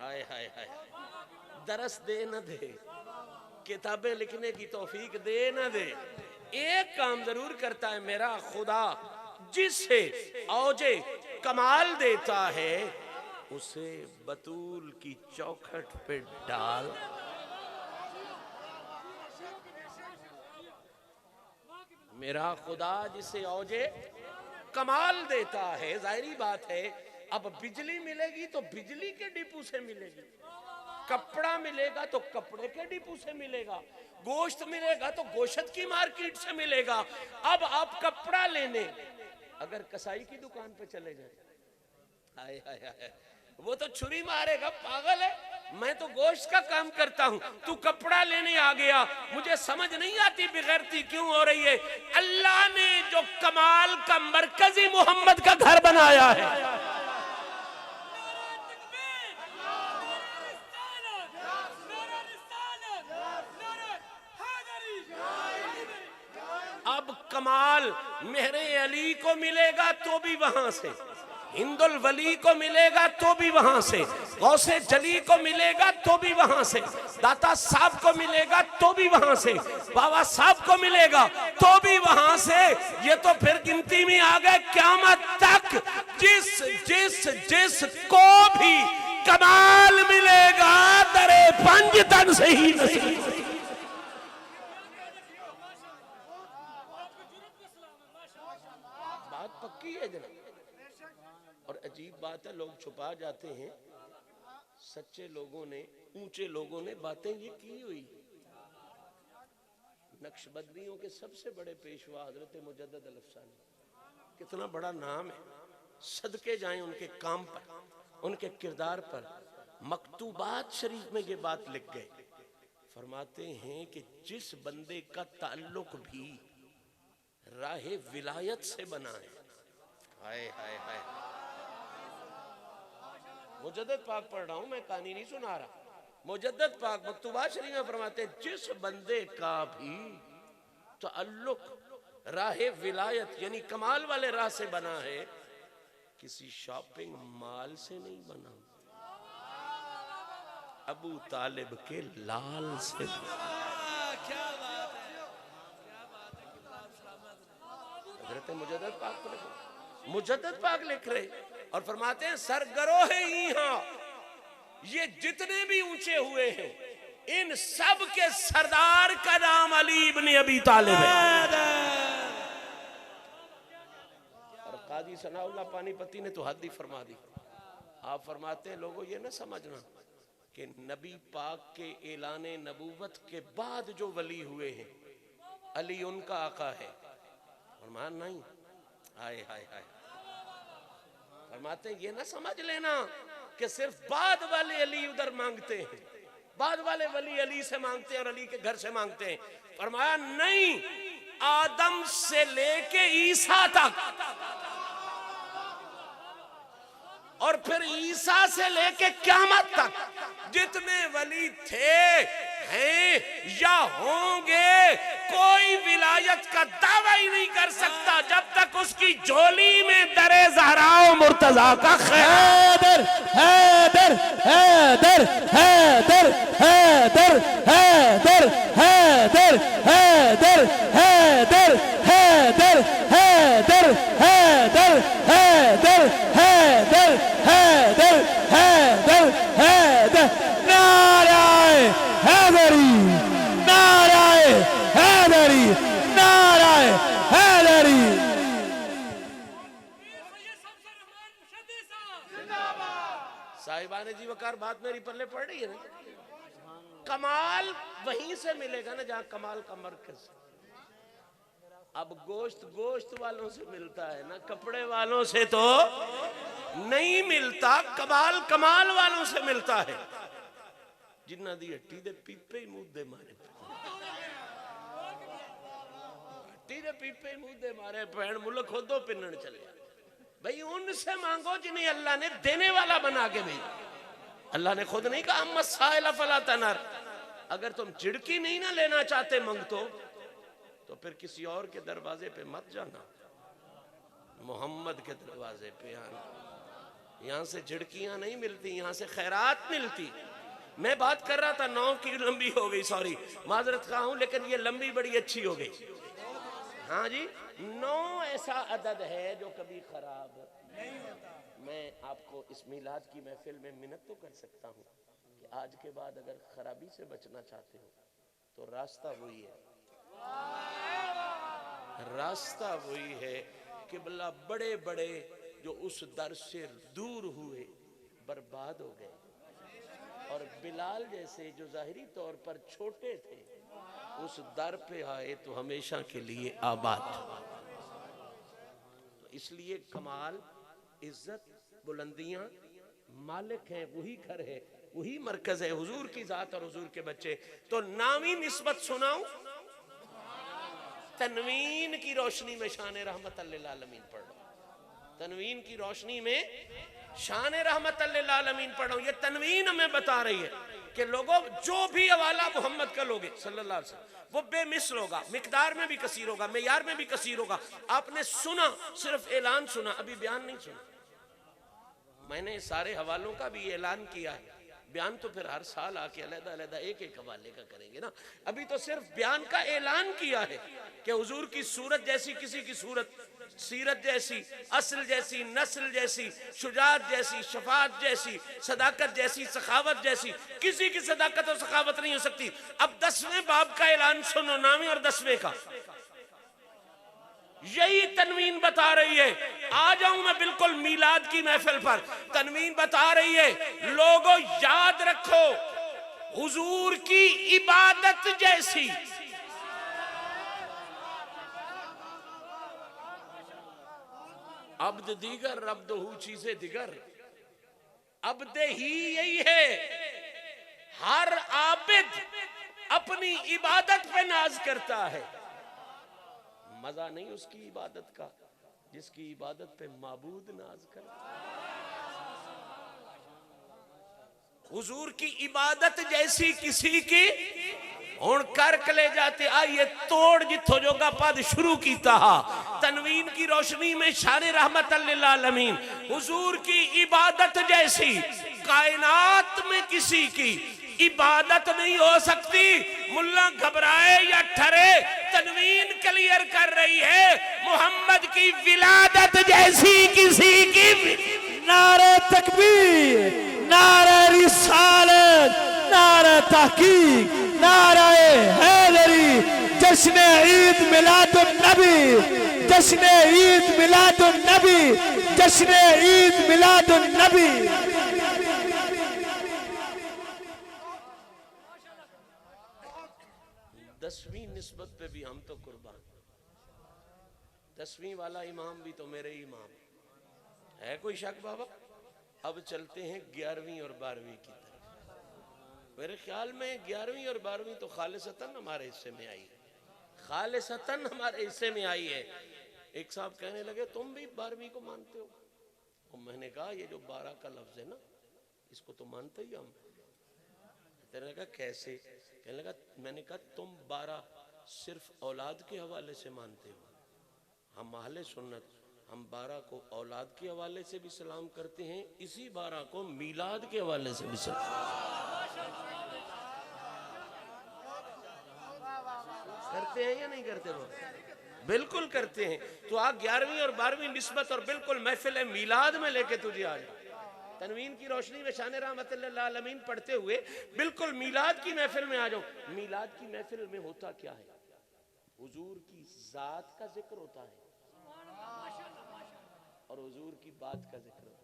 ہائے ہائے ہائے، درس دے نہ دے، کتابیں لکھنے کی توفیق دے نہ دے، ایک کام ضرور کرتا ہے میرا خدا، جسے اوج کمال دیتا ہے اسے بطول کی چوکھٹ پہ ڈال۔ میرا خدا جسے اوج کمال دیتا ہے، ظاہری بات ہے اب بجلی ملے گی تو بجلی کے ڈپو سے ملے گی، کپڑا ملے گا تو کپڑے کے ڈپو سے ملے گا، گوشت ملے گا تو گوشت کی مارکیٹ سے ملے گا۔ اب آپ کپڑا لینے اگر کسائی کی دکان پہ چلے جائیں، ہائے ہائے ہائے، وہ تو چھری مارے گا، پاگل ہے، میں تو گوشت کا کام کرتا ہوں، تو کپڑا لینے آ گیا۔ مجھے سمجھ نہیں آتی بغیرتی کیوں ہو رہی ہے۔ اللہ نے جو کمال کا مرکزی محمد کا گھر بنایا ہے، اب کمال مہر علی کو ملے گا تو بھی وہاں سے، ہند الولی کو ملے گا تو بھی وہاں سے، غوث جلی کو ملے گا تو بھی وہاں سے، داتا صاحب کو ملے گا تو بھی وہاں سے، بابا صاحب کو ملے گا تو بھی وہاں سے۔ یہ تو پھر گنتی میں آگئے قیامت تک جس جس جس کو بھی کمال ملے گا در پنج تن سے ہی نصیب۔ بات پکی ہے جناب، اور عجیب بات ہے، لوگ چھپا جاتے ہیں، سچے لوگوں نے، اونچے لوگوں نے باتیں یہ کی ہوئی۔ نقشبندیوں کے سب سے بڑے پیشوا حضرت مجدد الافسانی، کتنا بڑا نام ہے، صدقے جائیں ان کے کام پر، ان کے کردار پر۔ مکتوبات شریف میں یہ بات لکھ گئے، فرماتے ہیں کہ جس بندے کا تعلق بھی راہ ولایت سے بنا ہے، ہائے ہائے ہائے، مجدد پاک پڑھ رہا ہوں، میں کہانی نہیں سنا رہا، مجدد پاک مکتوبات شریف میں فرماتے ہیں جس بندے کا بھی تعلق راہ ولایت یعنی کمال والے راہ سے بنا ہے، کسی شاپنگ مال سے نہیں بنا، ابو طالب کے لال سے بنا۔ کیا بات ہے، کیا بات ہے، کتنا آپ سلامت رہے۔ حضرت مجدد پاک کو لکھو، مجدد پاک لکھ رہے اور فرماتے ہیں سرگروہ یہاں یہ جتنے بھی اونچے ہوئے ہیں، ان سب کے سردار کا نام علی ابن ابی طالب ہے۔ اور قاضی ثناء اللہ پانی پتی نے تو حد ہی فرما دی۔ آپ فرماتے ہیں لوگوں یہ نہ سمجھنا کہ نبی پاک کے اعلان نبوت کے بعد جو ولی ہوئے ہیں علی ان کا آقا ہے، فرمایا نہیں، ہائے ہائے ہائے، فرماتے ہیں یہ نہ سمجھ لینا کہ صرف بعد والے علی ادھر مانگتے ہیں، بعد والے ولی علی سے مانگتے ہیں اور علی کے گھر سے مانگتے ہیں، فرمایا نہیں، آدم سے لے کے عیسیٰ تک اور پھر عیسیٰ سے لے کے قیامت تک جتنے ولی تھے ہیں یا ہوں گے، کوئی ولایت کا دعویٰ ہی نہیں کر سکتا جب تک اس کی جھولی میں در زہرا و مرتضیٰ کا حیدر حیدر حیدر حیدر حیدر حیدر حیدر حیدر حیدر حیدر حیدر حیدر حیدر حیدر حیدر حیدر حیدر نعرہ حیدری، نعرہ حیدری، نعرہ حیدری۔ صاحبان جی وقار بات میری پلے پڑ رہی ہے نا، کمال وہیں سے ملے گا نا جہاں کمال کا مرکز۔ اب گوشت گوشت والوں سے ملتا ہے نا، کپڑے والوں سے تو نہیں ملتا، کمال کمال والوں سے ملتا ہے۔ جنہ دی ہٹی دے پیپے ہی منہ دے مارے، ہٹی دے پیپے ہی منہ دے مارے، پہن ملک خودو پنن چلے، بھئی ان سے مانگو جنہیں اللہ نے دینے والا بنا کے بھی۔ اللہ نے خود نہیں کہا اما السائل فلا تنہر، اگر تم جھڑکی نہیں نہ لینا چاہتے منگتو تو پھر کسی اور کے دروازے پہ مت جانا، محمد کے دروازے پہ آنا۔ یہاں سے جھڑکیاں نہیں ملتی، یہاں سے خیرات ملتی. میں بات کر رہا تھا 9 کی لمبی ہو گئی، سوری معذرت خواہ ہوں، لیکن یہ لمبی بڑی اچھی ہو گئی. ہاں جی، 9 ایسا عدد ہے جو کبھی خراب نہیں ہوتا. میں آپ کو اس میلاد کی محفل میں منت تو کر سکتا ہوں کہ آج کے بعد اگر خرابی سے بچنا چاہتے ہو تو راستہ وہی ہے، راستہ وہی ہے. قبلہ بڑے بڑے جو اس در سے دور ہوئے برباد ہو گئے، اور بلال جیسے جو ظاہری طور پر چھوٹے تھے اس در پہ آئے تو ہمیشہ کے لیے آباد. اس لیے کمال، عزت، بلندیاں مالک ہیں، وہی گھر ہے، وہی مرکز ہے، حضور کی ذات اور حضور کے بچے. تو نامی نسبت سناؤں، تنوین کی روشنی میں شان رحمت للعالمین پڑھ رہا ہوں. تنوین کی روشنی میں شان رحمت للعالمین پڑھ رہا ہوں. یہ تنوین ہمیں بتا رہی ہے کہ لوگوں جو بھی حوالہ محمد کا لوگے صلی اللہ علیہ وسلم وہ بے مثل ہوگا، مقدار میں بھی کثیر ہوگا، معیار میں بھی کثیر ہوگا. آپ نے سنا، صرف اعلان سنا، ابھی بیان نہیں سنا. میں نے سارے حوالوں کا بھی اعلان کیا ہے، بیان تو پھر ہر سال آ کے علیحدہ علیحدہ ایک ایک حوالے کا کریں گے نا. ابھی تو صرف بیان کا اعلان کیا ہے کہ حضور کی صورت جیسی کسی کی صورت، سیرت جیسی، اصل جیسی، نسل جیسی، شجاعت جیسی، شفاعت جیسی، صداقت جیسی، سخاوت جیسی کسی کی صداقت اور سخاوت نہیں ہو سکتی. اب 10ویں باب کا اعلان سنو، 9ویں اور 10ویں کا. یہی تنوین بتا رہی ہے. آ جاؤں میں بالکل میلاد کی محفل پر. تنوین بتا رہی ہے لوگوں یاد رکھو حضور کی عبادت جیسی عبد دیگر عبد ہو چیزیں دیگر. عبد ہی یہی ہے، ہر عابد اپنی عبادت پہ ناز کرتا ہے. مزہ نہیں اس کی عبادت کا جس کی عبادت پہ معبود ناز کرتا ہے. حضور کی عبادت جیسی کسی کی ہون کرک لے جاتے. آئیے توڑ جتھو جو گا پاد شروع کیتا ہا. تنوین کی روشنی میں شان رحمت للعالمین حضور کی عبادت جیسی کائنات میں کسی کی عبادت نہیں ہو سکتی. ملا گھبرائے یا ٹھرے، تنوین کلیئر کر رہی ہے محمد کی ولادت جیسی کسی کی. نعرہ تکبیر، نعرہ رسالت، نعرہ تحقیق، نعرہ حیدری. جشن عید میلاد النبی، جشن عید میلاد النبی، جشن عید میلاد النبی. 10ویں نسبت پہ بھی ہم تو قربان. 10ویں والا امام بھی تو میرے امام ہے. کوئی شک بابا؟ اب چلتے ہیں 11ویں اور 12ویں کی طرف. میرے خیال میں 11ویں اور 12ویں تو خالصتاً ہمارے حصے میں آئی ہے، خالصتاً ہمارے حصے میں آئی ہے. ایک صاحب کہنے لگے تم بھی 12ویں کو مانتے ہو؟ اور میں نے کہا یہ جو 12 کا لفظ ہے نا اس کو تو مانتے ہی ہم. میں نے کہا کیسے؟ کہنے لگا میں نے کہا تم 12 صرف اولاد کے حوالے سے مانتے ہو، ہم اہل سنت ہم 12 کو اولاد کے حوالے سے بھی سلام کرتے ہیں، اسی 12 کو میلاد کے حوالے سے بھی سلام کرتے ہیں یا نہیں کرتے؟ وہ بالکل کرتے ہیں. تو آپ 11ویں اور 12ویں نسبت اور بالکل محفل میلاد میں لے کے تجھے آ جائے. تنوین کی روشنی میں شان رحمت للعالمین پڑھتے ہوئے بالکل میلاد کی محفل میں آ جاؤ. میلاد کی محفل میں ہوتا کیا ہے؟ حضور کی ذات کا ذکر ہوتا ہے اور حضور کی بات کا ذکر ہوتا ہے.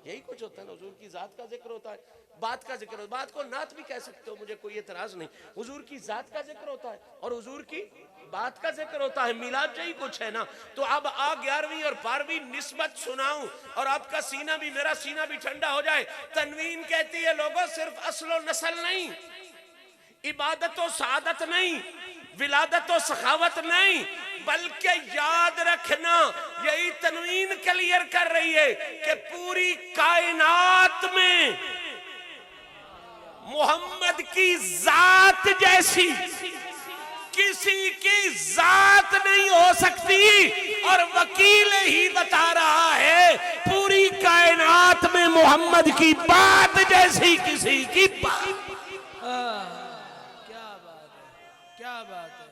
یہی کچھ ہوتا ہے نا. حضور کی ذات کا ذکر ہوتا ہے، بات کا ذکر ہوتا ہے. بات کو نعت بھی کہہ سکتے ہو، مجھے کوئی اعتراض نہیں. حضور کی ذات کا ذکر ہوتا ہے اور حضور کی بات کا ذکر ہوتا ہے. میلاد یہی کچھ ہے نا. تو اب 11ویں اور 12ویں نسبت سناؤں اور آپ کا سینہ بھی میرا سینہ بھی ٹھنڈا ہو جائے. تنوین کہتی ہے لوگوں صرف اصل و نسل نہیں، عبادت و سعادت نہیں، ولادت و سخاوت نہیں، بلکہ یاد رکھنا یہی تنوین کلیئر کر رہی ہے کہ پوری کائنات میں محمد کی ذات جیسی کسی کی ذات نہیں ہو سکتی، اور وکیل ہی بتا رہا ہے پوری کائنات میں محمد کی بات جیسی کسی کی بات۔ کیا بات ہے، کیا بات ہے۔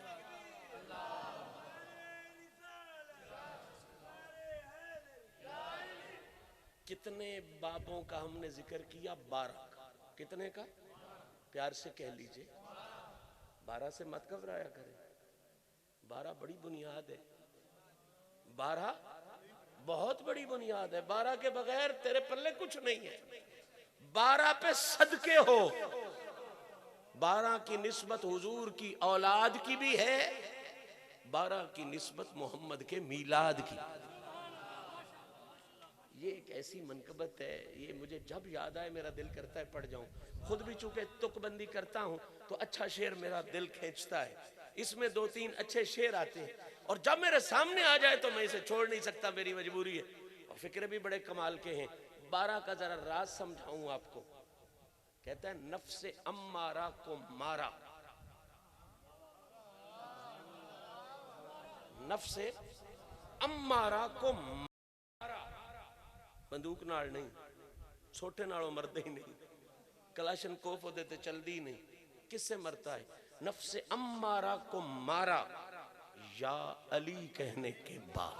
کتنے بابوں کا ہم نے ذکر کیا؟ 12 کا۔ کتنے کا؟ پیار سے کہہ لیجئے 12 سے مت گھبرایا کریں، 12 بڑی بنیاد ہے، 12 بہت بڑی بنیاد ہے، 12 کے بغیر تیرے پلے کچھ نہیں ہے، 12 پہ صدقے ہو۔ 12 کی نسبت حضور کی اولاد کی بھی ہے، 12 کی نسبت محمد کے میلاد کی۔ یہ ایک ایسی منقبت ہے، یہ مجھے جب یاد آئے میرا دل کرتا ہے پڑھ جاؤں۔ خود بھی چونکہ تک بندی کرتا ہوں تو اچھا شعر میرا دل کھینچتا ہے، اس میں 2-3 اچھے شعر آتے ہیں، اور جب میرے سامنے آ جائے تو میں اسے چھوڑ نہیں سکتا، میری مجبوری ہے۔ اور فکرے بھی بڑے کمال کے ہیں۔ 12 کا ذرا راز سمجھاؤں آپ کو۔ کہتا ہے نفس امارہ کو مارا، نفس امارہ کو مارا، بندوق نال نہیں، چھوٹے نالوں مردے ہی نہیں، کلاشن کوف ہوتے تے چل دی نہیں، کس سے مرتا ہے؟ نفس امارہ کو مارا یا علی کہنے کے بعد۔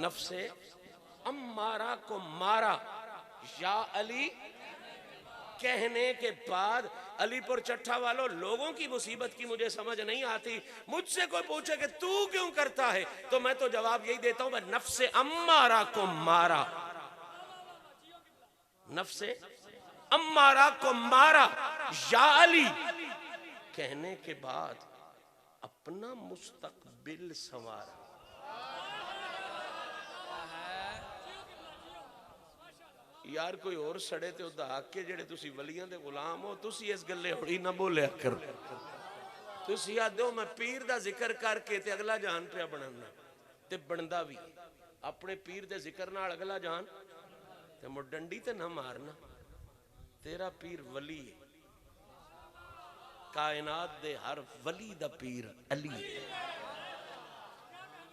نفس امارہ کو مارا یا علی کہنے کے بعد۔ علی پور چٹھا والوں، لوگوں کی مصیبت کی مجھے سمجھ نہیں آتی، مجھ سے کوئی پوچھے کہ تو کیوں کرتا ہے تو میں تو جواب یہی دیتا ہوں، میں نفس امارہ کو مارا، نفس امارہ کو مارا یا علی کہنے کے بعد اپنا مستقبل سنوارا۔ یار کوئی اور سڑے تے ادا آ کے جڑے تسی ولیاں دے غلام ہو، تسی اس گلے ہوڑی نہ بولیا کر، تسی آدھے ہو میں پیر دا ذکر کر کے تے اگلا جان پہ بننا، تے بندہ بھی اپنے پیر دے ذکر نال اگلا جان تے مڈنڈی تے نہ مارنا۔ تیرا پیر ولی ہے، کائنات دے ہر ولی دا پیر علی ہے،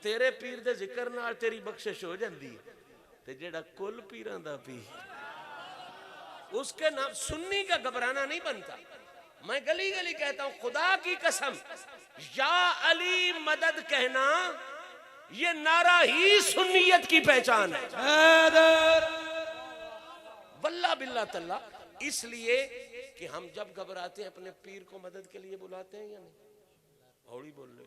تیرے پیر دے ذکر نال تیری بخشش ہو جاندی ہے، تے جیڑا کل پیران دا پیر اس کے نام سنی کا گھبرانا نہیں بنتا۔ میں گلی گلی کہتا ہوں خدا کی قسم، یا علی مدد کہنا یہ نعرہ ہی سنیت کی پہچان ہے، واللہ باللہ تاللہ۔ اس لیے کہ ہم جب گھبراتے ہیں اپنے پیر کو مدد کے لیے بلاتے ہیں یا نہیں؟ ہوڑی بول لے۔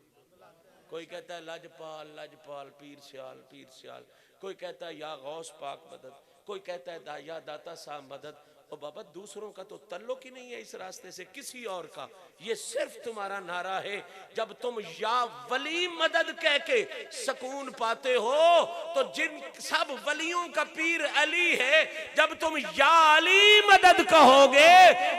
کوئی کہتا ہے لاجپال لاجپال پیر سیال پیر سیال، کوئی کہتا ہے یا غوث پاک مدد، کوئی کہتا ہے یا داتا صاحب مدد۔ اور بابا دوسروں کا تو تعلق ہی نہیں ہے اس راستے سے کسی اور کا، یہ صرف تمہارا نعرہ ہے۔ جب تم یا ولی مدد کہہ کے سکون پاتے ہو تو جن سب ولیوں کا پیر علی ہے، جب تم یا علی مدد کہو گے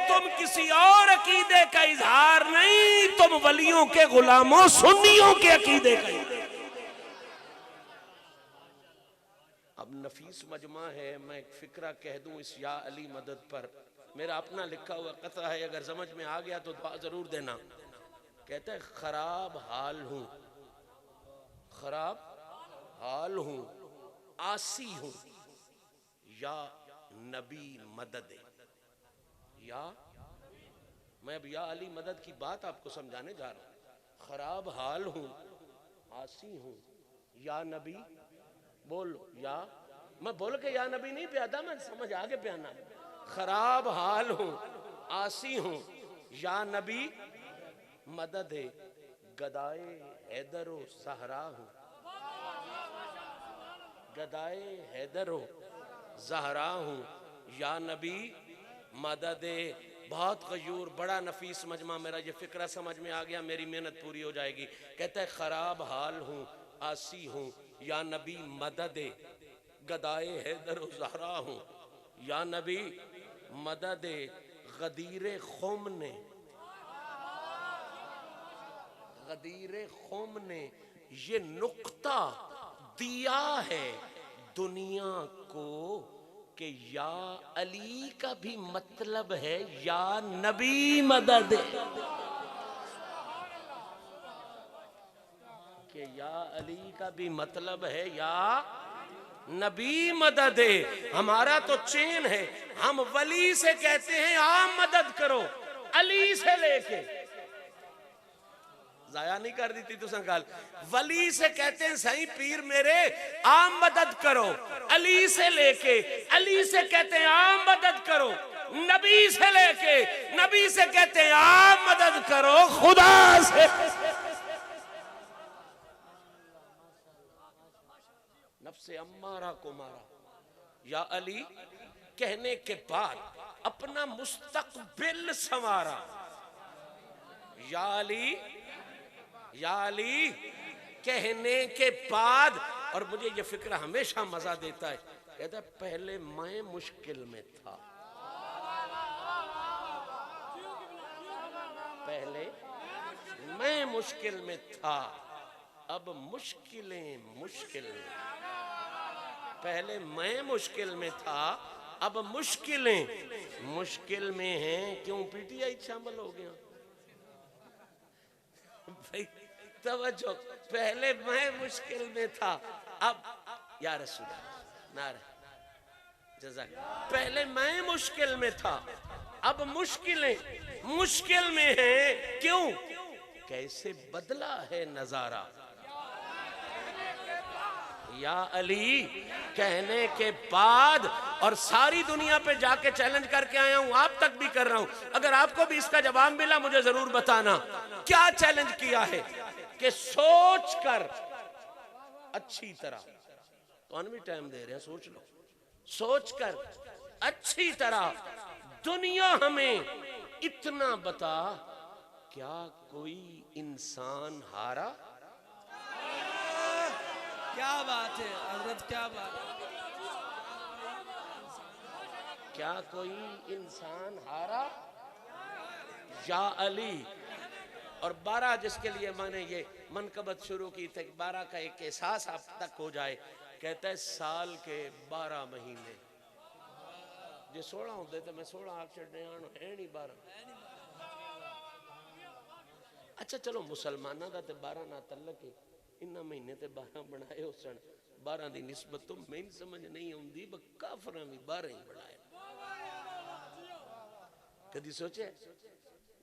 تم کسی اور عقیدے کا اظہار نہیں، تم ولیوں کے غلاموں سنیوں کے عقیدے کا اظہار۔ اب نفیس مجمع ہے، میں ایک فکرہ کہہ دوں اس یا علی مدد پر، میرا اپنا لکھا ہوا قطعہ ہے، اگر سمجھ میں آ گیا تو دعا ضرور دینا۔ کہتا ہے خراب حال ہوں، خراب حال ہوں، آسی ہوں، یا نبی مدد۔ یا میں اب یا علی مدد کی بات آپ کو سمجھانے جا رہا ہوں۔ خراب حال ہوں، آسی ہوں، یا نبی بولو، یا میں بول کے یا نبی نہیں پیادا، میں سمجھ آگے پیانا۔ خراب حال ہوں، آسی ہوں، یا نبی مدد ہے، گدائے حیدر و زہرا ہوں، گدائے حیدر و زہرا ہوں، یا نبی مدد ہے۔ بہت غیور بڑا نفیس مجمع، میرا یہ فکرہ سمجھ میں آ گیا، میری محنت پوری ہو جائے گی۔ کہتا ہے خراب حال ہوں، آسی ہوں، یا نبی مدد گدائے حیدر و زہرا ہوں، یا نبی مدد غدیر خم نے، غدیر خم نے یہ نقطہ دیا ہے دنیا کو کہ یا علی کا بھی مطلب ہے یا نبی مدد، کہ یا علی کا بھی مطلب ہے یا نبی مدد ہے۔ ہمارا تو چین ہے، ہم ولی سے کہتے ہیں آپ مدد کرو، علی سے لے کے ضائع نہیں کر دیتی تو سنگال، ولی سے کہتے ہیں سائیں پیر میرے آپ مدد کرو، علی سے لے کے، علی سے کہتے ہیں آپ مدد کرو، نبی سے لے کے، نبی سے کہتے ہیں آپ مدد کرو خدا سے۔ نفس امارہ کو مارا، یا علی کہنے کے بعد اپنا مستقبل سنوارا، یا علی، یا علی کہنے کے بعد، اور مجھے یہ فکر ہمیشہ مزہ دیتا ہے، کہتا ہے پہلے میں مشکل میں تھا، پہلے میں مشکل میں تھا، اب مشکلیں مشکل میں، پہلے میں مشکل میں تھا اب مشکلیں مشکل میں ہیں، کیوں پی ٹی آئی شامل ہو گیا؟ بھائی توجہ، پہلے میں مشکل میں تھا اب یا رسول اللہ نعرہ جزاک، پہلے میں مشکل میں تھا اب مشکلیں مشکل میں ہیں، کیوں؟ کیسے بدلا ہے نظارہ، یا علی کہنے کے بعد، اور ساری دنیا پہ جا کے چیلنج کر کے آیا ہوں، آپ تک بھی کر رہا ہوں، اگر آپ کو بھی اس کا جواب ملا مجھے ضرور بتانا، کیا چیلنج کیا ہے کہ سوچ کر اچھی طرح، تو بھی ٹائم دے رہے ہیں، سوچ لو، سوچ کر اچھی طرح دنیا ہمیں اتنا بتا، کیا کوئی انسان ہارا؟ کیا بات ہے حضرت، کیا بات ہے، کیا کوئی انسان ہارا؟ یا علی، اور 12 جس کے لیے میں نے یہ منقبت شروع کی تھی، 12 کا ایک احساس آپ تک ہو جائے، کہتا ہے سال کے 12 مہینے، جو 16 ہوتے تھے میں 16 آپ چڑھنے آنو ہے نہیں 12، اچھا چلو مسلمانہ دا تے 12 نہ تعلق ہے، انہا مہینے تے 12 بنائے ہو سن، 12 دی نسبت تو میں سمجھ نہیں ہوں دی، کافرہ بھی 12 ہی بنائے۔ کدی سوچے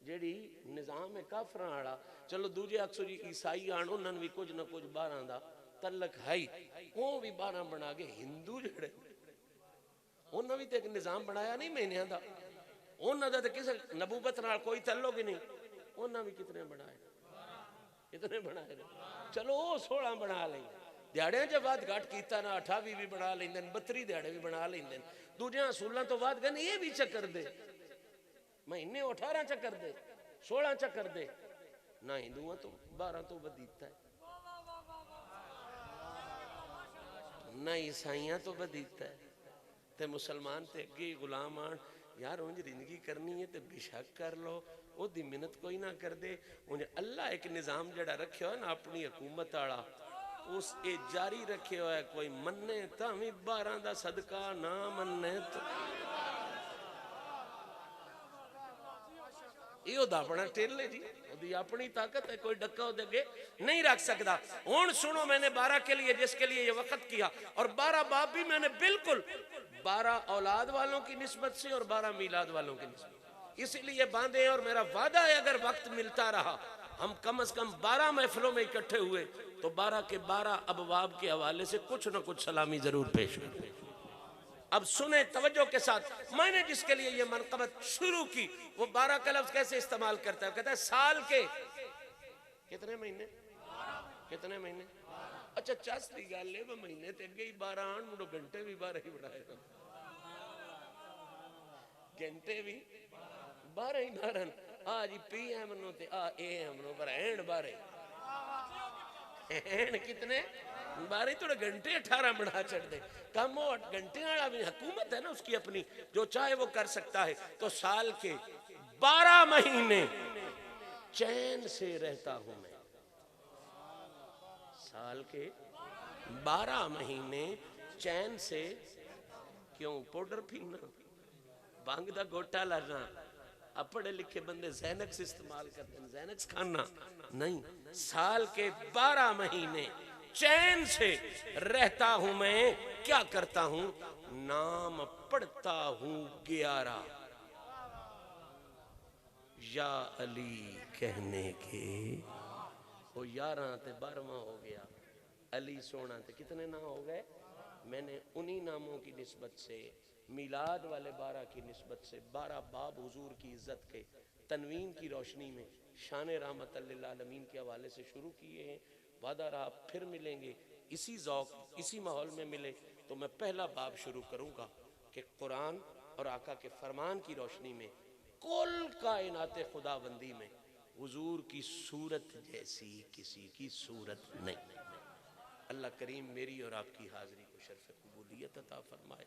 جیڑی نظام کافرہ آڑا، چلو دوجے اکثر عیسائی آن انہوں بھی کچھ نہ کچھ 12 دا تعلق ہے، وہ بھی 12 بنا گے، ہندو جڑے انہوں بھی تے ایک نظام بنایا نہیں مہینے دا، انہوں دا تے کسے نبوت نال کوئی تعلق ہی نہیں، انہوں بھی کتنے بنائے، کتنے بنائے، چلو 16 بنا لیں، دیاڑیاں جب بات گھٹ کیتا نا 28 بھی بنا لیں دن، 32 دیاڑے بھی بنا لیں دن، دوجہ سولہ تو بات گھنے یہ بھی چکر دے، مہینے 18 چکر دے، 16 چکر دے، نہ ہندوہ تو 12 تو بدیتا ہے، نہ عیسائیاں تو بدیتا ہے، تے مسلمان تے اگے غلام آن، یار انج زندگی کرنی ہے تے بشک کر لو، وہ دی منت کوئی نہ کر دے، انہیں اللہ ایک نظام جڑا رکھے ہو نا اپنی حکومت آڑا، اس اے جاری رکھے ہو ہے، کوئی مننے تا ہمیں 12 دا صدقہ نہ مننے تو یہ دا اپنا ٹیل لے جی، دی اپنی طاقت ہے، کوئی ڈکا ہو دے گے نہیں رکھ سکتا۔ ہون سنو میں نے 12 کے لیے جس کے لیے یہ وقت کیا، اور 12 باپ بھی میں نے بالکل 12 اولاد والوں کی نسبت سے اور 12 میلاد والوں کی نسبت، اسی لیے باندھے، اور میرا وعدہ ہے اگر وقت ملتا رہا ہم کم از کم 12 محفلوں میں اکٹھے ہوئے تو 12 کے 12 ابواب کے حوالے سے کچھ نہ کچھ سلامی ضرور پیش کریں۔ اب سنیں توجہ کے ساتھ، میں نے جس کے لیے یہ منقبت شروع کی وہ 12 کا لفظ کیسے استعمال کرتا ہے، کہتا ہے سال کے کتنے مہینے، کتنے مہینے، اچھا چاس دی گال لے وہ مہینے تے گئی 12 آن مڈو گھنٹے بھی 12 ہی بڑھائے گا، گھنٹے بھی 12 ہی نارن، آج پی ایم نو تے آ اے ایم نو پر اینڈ 12 اینڈ کتنے 12 توڑے گھنٹے 18 بڑھا چڑھ دے، کم ہو گھنٹے آڑا بھی حکومت ہے نا اس کی اپنی، جو چاہے وہ کر سکتا ہے، تو سال کے 12 مہینے چین سے رہتا ہوں میں، سال کے 12 مہینے چین سے کیوں پاؤڈر پینا بانگ دا گوٹا لانا اب پڑھے لکھے بندے زینکس استعمال کرتے ہیں زینکس کھانا نہیں سال کے 12 مہینے چین سے رہتا ہوں میں کیا کرتا ہوں نام پڑھتا ہوں 11 یا علی کہنے کے وہ 11 تے 12واں ہو گیا علی سونا تے کتنے نام ہو گئے میں نے انہی ناموں کی نسبت سے میلاد والے 12 کی نسبت سے 12 باب حضور کی عزت کے تنوین کی روشنی میں شان رحمت للعالمین کے حوالے سے شروع کیے ہیں وعدہ رہا پھر ملیں گے اسی ذوق اسی ماحول میں ملے تو میں پہلا باب شروع کروں گا کہ قرآن اور آقا کے فرمان کی روشنی میں کل کائنات خدا بندی میں حضور کی صورت جیسی کسی کی صورت نہیں اللہ کریم میری اور آپ کی حاضری کو شرف قبولیت عطا فرمائے